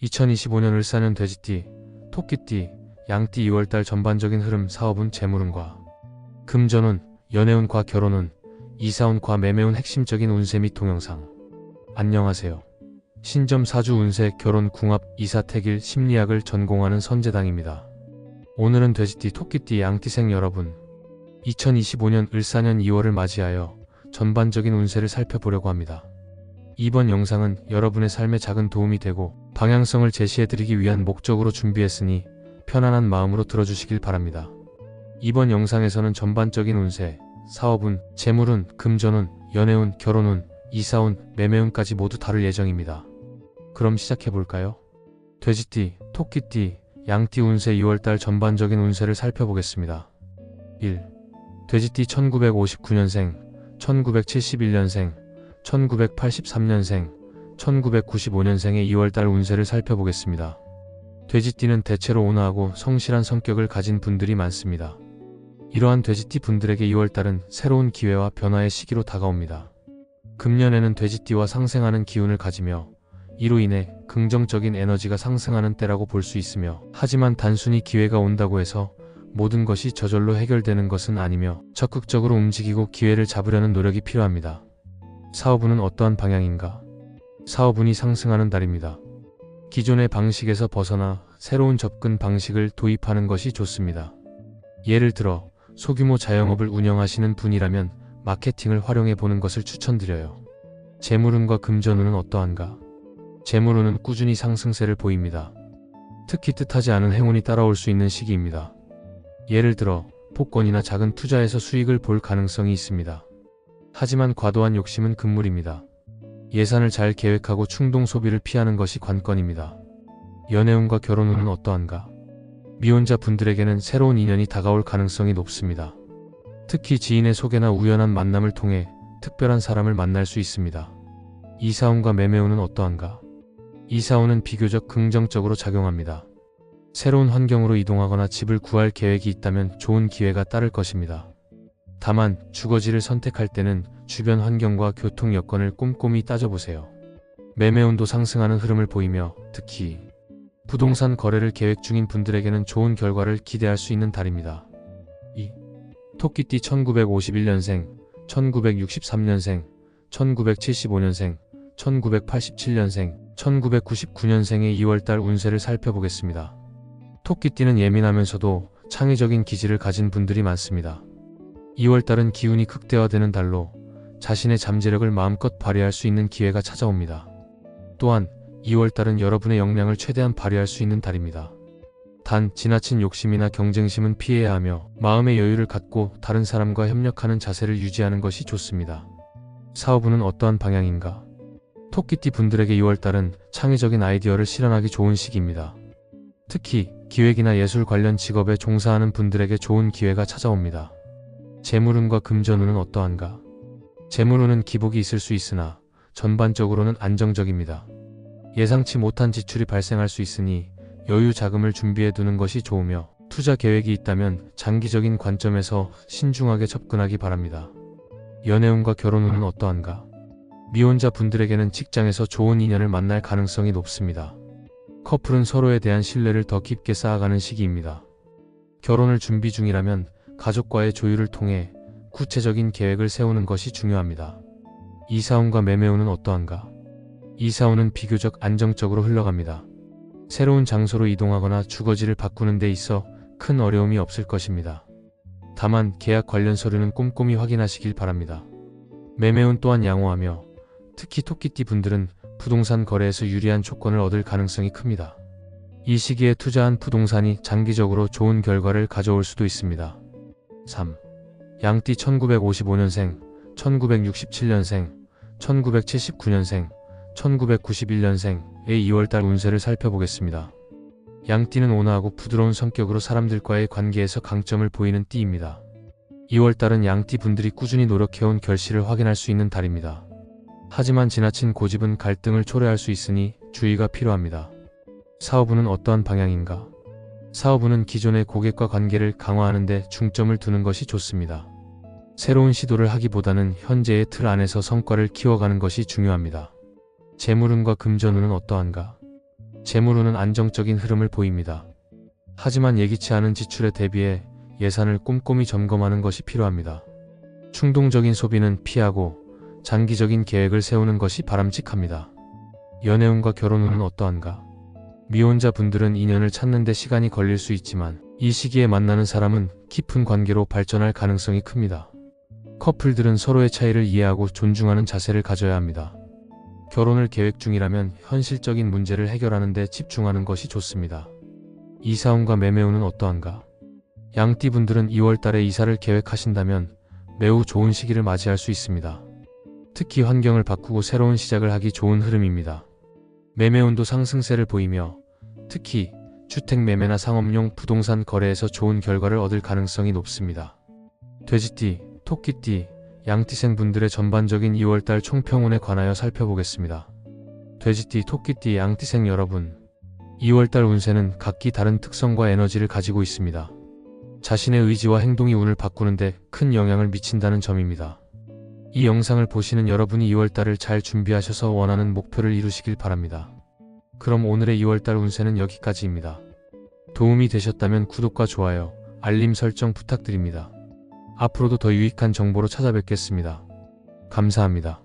2025년 을사년 돼지띠, 토끼띠, 양띠 2월달 전반적인 흐름. 사업운, 재물운과 금전운, 연애운과 결혼운, 이사운과 매매운 핵심적인 운세 및 동영상. 안녕하세요. 신점 사주 운세, 결혼, 궁합, 이사, 택일, 심리학을 전공하는 선재당입니다. 오늘은 돼지띠, 토끼띠, 양띠생 여러분 2025년 을사년 2월을 맞이하여 전반적인 운세를 살펴보려고 합니다. 이번 영상은 여러분의 삶에 작은 도움이 되고 방향성을 제시해드리기 위한 목적으로 준비했으니 편안한 마음으로 들어주시길 바랍니다. 이번 영상에서는 전반적인 운세, 사업운, 재물운, 금전운, 연애운, 결혼운, 이사운, 매매운까지 모두 다룰 예정입니다. 그럼 시작해볼까요? 돼지띠, 토끼띠, 양띠 운세 2월달 전반적인 운세를 살펴보겠습니다. 1. 돼지띠 1959년생, 1971년생, 1983년생, 1995년생의 2월달 운세를 살펴보겠습니다. 돼지띠는 대체로 온화하고 성실한 성격을 가진 분들이 많습니다. 이러한 돼지띠 분들에게 2월달은 새로운 기회와 변화의 시기로 다가옵니다. 금년에는 돼지띠와 상생하는 기운을 가지며 이로 인해 긍정적인 에너지가 상승하는 때라고 볼 수 있으며, 하지만 단순히 기회가 온다고 해서 모든 것이 저절로 해결되는 것은 아니며 적극적으로 움직이고 기회를 잡으려는 노력이 필요합니다. 사업운은 어떠한 방향인가? 사업운이 상승하는 달입니다. 기존의 방식에서 벗어나 새로운 접근 방식을 도입하는 것이 좋습니다. 예를 들어 소규모 자영업을 운영하시는 분이라면 마케팅을 활용해 보는 것을 추천드려요. 재물운과 금전운은 어떠한가? 재물운은 꾸준히 상승세를 보입니다. 특히 뜻하지 않은 행운이 따라올 수 있는 시기입니다. 예를 들어 복권이나 작은 투자에서 수익을 볼 가능성이 있습니다. 하지만 과도한 욕심은 금물입니다. 예산을 잘 계획하고 충동 소비를 피하는 것이 관건입니다. 연애운과 결혼운은 어떠한가? 미혼자 분들에게는 새로운 인연이 다가올 가능성이 높습니다. 특히 지인의 소개나 우연한 만남을 통해 특별한 사람을 만날 수 있습니다. 이사운과 매매운은 어떠한가? 이사운은 비교적 긍정적으로 작용합니다. 새로운 환경으로 이동하거나 집을 구할 계획이 있다면 좋은 기회가 따를 것입니다. 다만 주거지를 선택할 때는 주변 환경과 교통 여건을 꼼꼼히 따져보세요. 매매운도 상승하는 흐름을 보이며 특히 부동산 거래를 계획 중인 분들에게는 좋은 결과를 기대할 수 있는 달입니다. 2. 토끼띠 1951년생, 1963년생, 1975년생, 1987년생, 1999년생의 2월달 운세를 살펴보겠습니다. 토끼띠는 예민하면서도 창의적인 기질을 가진 분들이 많습니다. 2월달은 기운이 극대화되는 달로 자신의 잠재력을 마음껏 발휘할 수 있는 기회가 찾아옵니다. 또한 2월달은 여러분의 역량을 최대한 발휘할 수 있는 달입니다. 단 지나친 욕심이나 경쟁심은 피해야 하며 마음의 여유를 갖고 다른 사람과 협력하는 자세를 유지하는 것이 좋습니다. 사업운은 어떠한 방향인가? 토끼띠 분들에게 2월달은 창의적인 아이디어를 실현하기 좋은 시기입니다. 특히 기획이나 예술 관련 직업에 종사하는 분들에게 좋은 기회가 찾아옵니다. 재물운과 금전운은 어떠한가? 재물운은 기복이 있을 수 있으나 전반적으로는 안정적입니다. 예상치 못한 지출이 발생할 수 있으니 여유 자금을 준비해 두는 것이 좋으며, 투자 계획이 있다면 장기적인 관점에서 신중하게 접근하기 바랍니다. 연애운과 결혼운은 어떠한가? 미혼자 분들에게는 직장에서 좋은 인연을 만날 가능성이 높습니다. 커플은 서로에 대한 신뢰를 더 깊게 쌓아가는 시기입니다. 결혼을 준비 중이라면 가족과의 조율을 통해 구체적인 계획을 세우는 것이 중요합니다. 이사운과 매매운은 어떠한가? 이사운은 비교적 안정적으로 흘러갑니다. 새로운 장소로 이동하거나 주거지를 바꾸는 데 있어 큰 어려움이 없을 것입니다. 다만 계약 관련 서류는 꼼꼼히 확인하시길 바랍니다. 매매운 또한 양호하며 특히 토끼띠 분들은 부동산 거래에서 유리한 조건을 얻을 가능성이 큽니다. 이 시기에 투자한 부동산이 장기적으로 좋은 결과를 가져올 수도 있습니다. 3. 양띠 1955년생, 1967년생, 1979년생, 1991년생의 2월달 운세를 살펴보겠습니다. 양띠는 온화하고 부드러운 성격으로 사람들과의 관계에서 강점을 보이는 띠입니다. 2월달은 양띠 분들이 꾸준히 노력해온 결실을 확인할 수 있는 달입니다. 하지만 지나친 고집은 갈등을 초래할 수 있으니 주의가 필요합니다. 사업운은 어떠한 방향인가? 사업운은 기존의 고객과 관계를 강화하는 데 중점을 두는 것이 좋습니다. 새로운 시도를 하기보다는 현재의 틀 안에서 성과를 키워가는 것이 중요합니다. 재물운과 금전운은 어떠한가? 재물운은 안정적인 흐름을 보입니다. 하지만 예기치 않은 지출에 대비해 예산을 꼼꼼히 점검하는 것이 필요합니다. 충동적인 소비는 피하고 장기적인 계획을 세우는 것이 바람직합니다. 연애운과 결혼운은 어떠한가? 미혼자 분들은 인연을 찾는 데 시간이 걸릴 수 있지만 이 시기에 만나는 사람은 깊은 관계로 발전할 가능성이 큽니다. 커플들은 서로의 차이를 이해하고 존중하는 자세를 가져야 합니다. 결혼을 계획 중이라면 현실적인 문제를 해결하는 데 집중하는 것이 좋습니다. 이사운과 매매운은 어떠한가? 양띠분들은 2월달에 이사를 계획하신다면 매우 좋은 시기를 맞이할 수 있습니다. 특히 환경을 바꾸고 새로운 시작을 하기 좋은 흐름입니다. 매매운도 상승세를 보이며 특히 주택 매매나 상업용 부동산 거래에서 좋은 결과를 얻을 가능성이 높습니다. 돼지띠, 토끼띠, 양띠생 분들의 전반적인 2월달 총평운에 관하여 살펴보겠습니다. 돼지띠, 토끼띠, 양띠생 여러분, 2월달 운세는 각기 다른 특성과 에너지를 가지고 있습니다. 자신의 의지와 행동이 운을 바꾸는데 큰 영향을 미친다는 점입니다. 이 영상을 보시는 여러분이 2월달을 잘 준비하셔서 원하는 목표를 이루시길 바랍니다. 그럼 오늘의 2월달 운세는 여기까지입니다. 도움이 되셨다면 구독과 좋아요, 알림 설정 부탁드립니다. 앞으로도 더 유익한 정보로 찾아뵙겠습니다. 감사합니다.